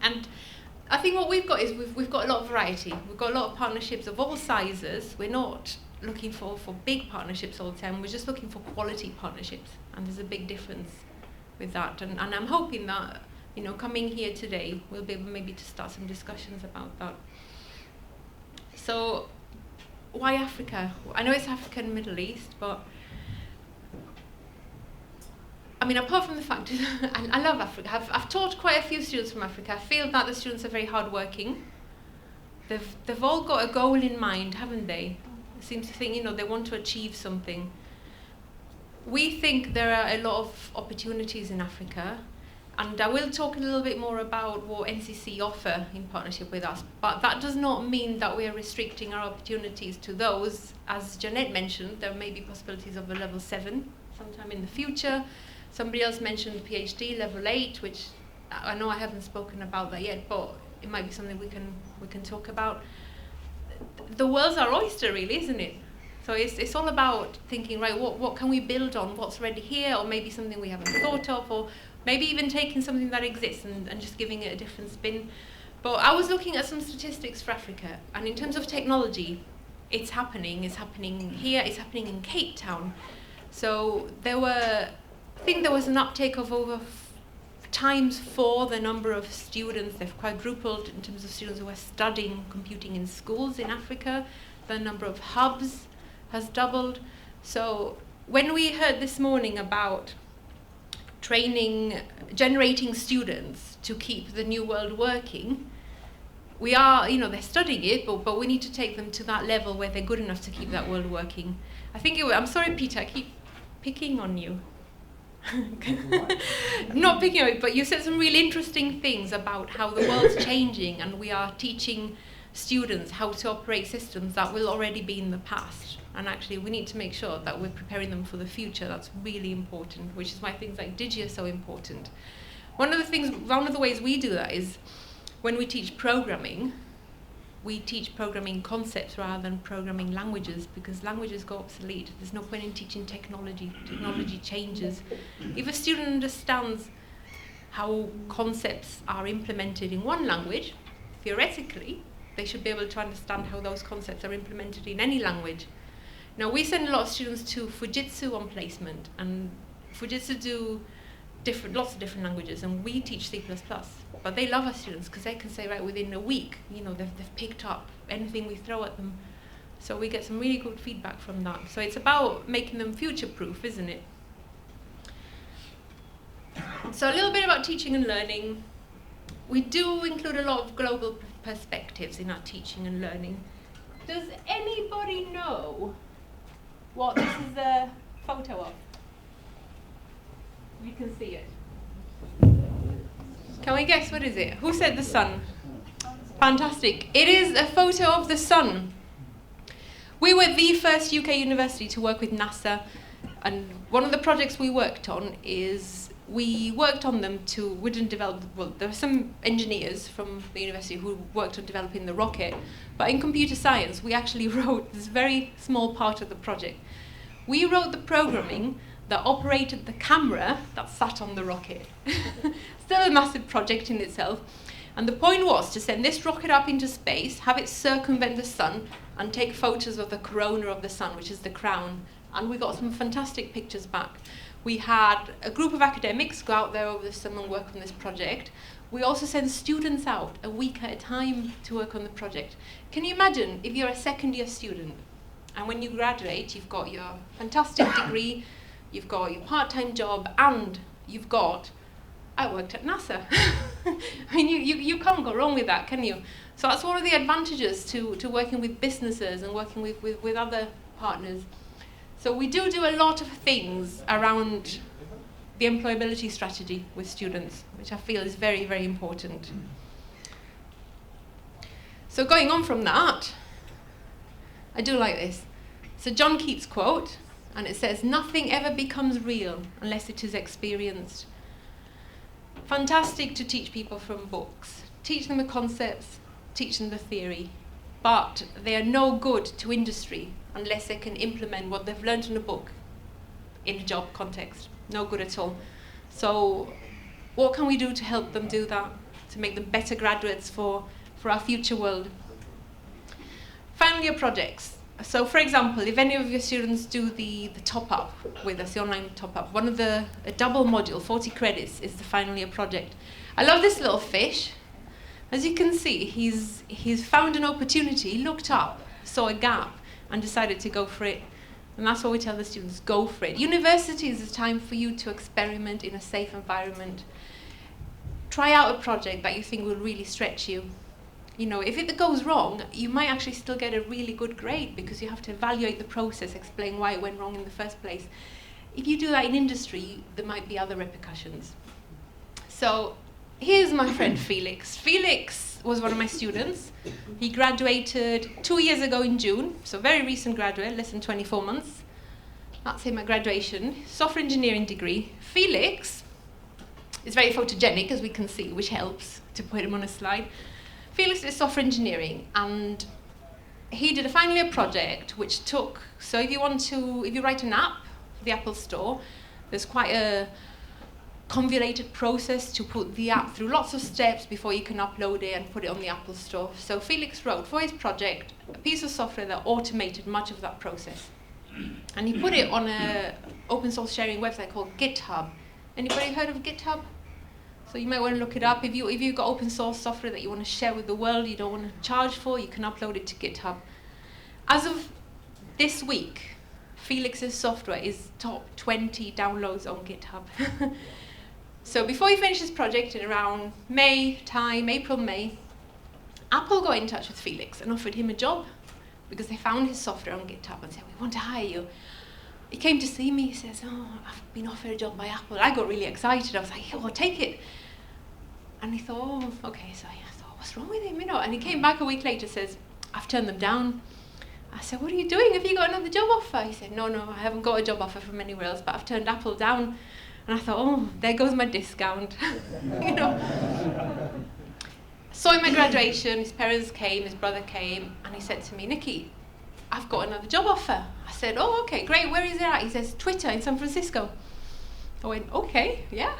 And I think what we've got is we've got a lot of variety. We've got a lot of partnerships of all sizes. We're not looking for big partnerships all the time. We're just looking for quality partnerships, and there's a big difference with that. And I'm hoping that, you know, coming here today, we'll be able maybe to start some discussions about that. So, why Africa? I know it's Africa and Middle East, but I mean, apart from the fact, I love Africa. I've taught quite a few students from Africa. I feel that the students are very hardworking. They've all got a goal in mind, haven't they? They seem to think, you know, they want to achieve something. We think there are a lot of opportunities in Africa, and I will talk a little bit more about what NCC offer in partnership with us, but that does not mean that we are restricting our opportunities to those. As Jeanette mentioned, there may be possibilities of a level 7 sometime in the future. Somebody else mentioned PhD level 8, which I know I haven't spoken about that yet, but it might be something we can talk about. The world's our oyster, really, isn't it? So it's all about thinking, right, what can we build on, what's already here, or maybe something we haven't thought of, or maybe even taking something that exists and just giving it a different spin. But I was looking at some statistics for Africa, and in terms of technology, it's happening here, it's happening in Cape Town. So I think there was an uptake of over times 4 the number of students. They've quadrupled in terms of students who are studying computing in schools in Africa. The number of hubs has doubled. So when we heard this morning about generating students to keep the new world working, we are, you know, they're studying it, but we need to take them to that level where they're good enough to keep that world working. I'm sorry, Peter, I keep picking on you. Not picking on it, but you said some really interesting things about how the world's changing, and we are teaching students how to operate systems that will already be in the past. And actually, we need to make sure that we're preparing them for the future. That's really important, which is why things like Digi are so important. One of the ways we do that is when we teach programming, we teach programming concepts rather than programming languages, because languages go obsolete. There's no point in teaching technology. Technology changes. If a student understands how concepts are implemented in one language, theoretically, they should be able to understand how those concepts are implemented in any language. Now, we send a lot of students to Fujitsu on placement, and Fujitsu do lots of different languages, and we teach C++. But they love our students because they can say, right, within a week, you know, they've picked up anything we throw at them. So we get some really good feedback from that. So it's about making them future-proof, isn't it? So a little bit about teaching and learning. We do include a lot of global perspectives in our teaching and learning. Does anybody know what this is a photo of? You can see it. Can we guess what is it? Who said the sun? Fantastic. It is a photo of the sun. We were the first UK university to work with NASA, and one of the projects we worked on is we worked on them we didn't develop, well, there were some engineers from the university who worked on developing the rocket, but in computer science we actually wrote this very small part of the project. We wrote the programming that operated the camera that sat on the rocket. Still a massive project in itself. And the point was to send this rocket up into space, have it circumvent the sun, and take photos of the corona of the sun, which is the crown. And we got some fantastic pictures back. We had a group of academics go out there over the summer and work on this project. We also sent students out a week at a time to work on the project. Can you imagine if you're a second-year student, and when you graduate, you've got your fantastic degree, you've got your part-time job, and you've got, I worked at NASA. I mean, you can't go wrong with that, can you? So that's one of the advantages to working with businesses and working with other partners. So we do a lot of things around the employability strategy with students, which I feel is very, very important. So going on from that, I do like this. So John Keats quote, and it says, "Nothing ever becomes real unless it is experienced." Fantastic to teach people from books. Teach them the concepts, teach them the theory, but they are no good to industry unless they can implement what they've learned in a book in a job context. No good at all. So what can we do to help them do that? to make them better graduates for our future world. Final year projects. So for example, if any of your students do the top-up with us, the online top-up, a double module, 40 credits, is the final year project. I love this little fish. As you can see, he's found an opportunity, looked up, saw a gap, and decided to go for it. And that's what we tell the students, go for it. University is a time for you to experiment in a safe environment. Try out a project that you think will really stretch you. You know, if it goes wrong, you might actually still get a really good grade because you have to evaluate the process, explain why it went wrong in the first place. If you do that in industry, there might be other repercussions. So here's my friend Felix. Felix was one of my students. He graduated 2 years ago in June, so very recent graduate, less than 24 months. That's him at graduation, software engineering degree. Felix is very photogenic, as we can see, which helps to put him on a slide. Felix did software engineering, and he did a final year project which took, so if you write an app for the Apple Store, there's quite a convoluted process to put the app through lots of steps before you can upload it and put it on the Apple Store. So Felix wrote for his project a piece of software that automated much of that process. And he put it on an open source sharing website called GitHub. Anybody heard of GitHub? So you might want to look it up. If you've got open source software that you want to share with the world, you don't want to charge for, you can upload it to GitHub. As of this week, Felix's software is top 20 downloads on GitHub. So before he finished his project in around April, May, Apple got in touch with Felix and offered him a job because they found his software on GitHub and said, we want to hire you. He came to see me, he says, oh, I've been offered a job by Apple. I got really excited. I was like, yeah, well, take it. And he thought, oh, okay. So I thought, what's wrong with him? You know? And he came back a week later, says, I've turned them down. I said, what are you doing? Have you got another job offer? He said, no, I haven't got a job offer from anywhere else, but I've turned Apple down. And I thought, oh, there goes my discount. You know. Saw him at graduation, his parents came, his brother came, and he said to me, Nicky, I've got another job offer. I said, oh, okay, great, where is it at? He says, Twitter in San Francisco. I went, okay, yeah.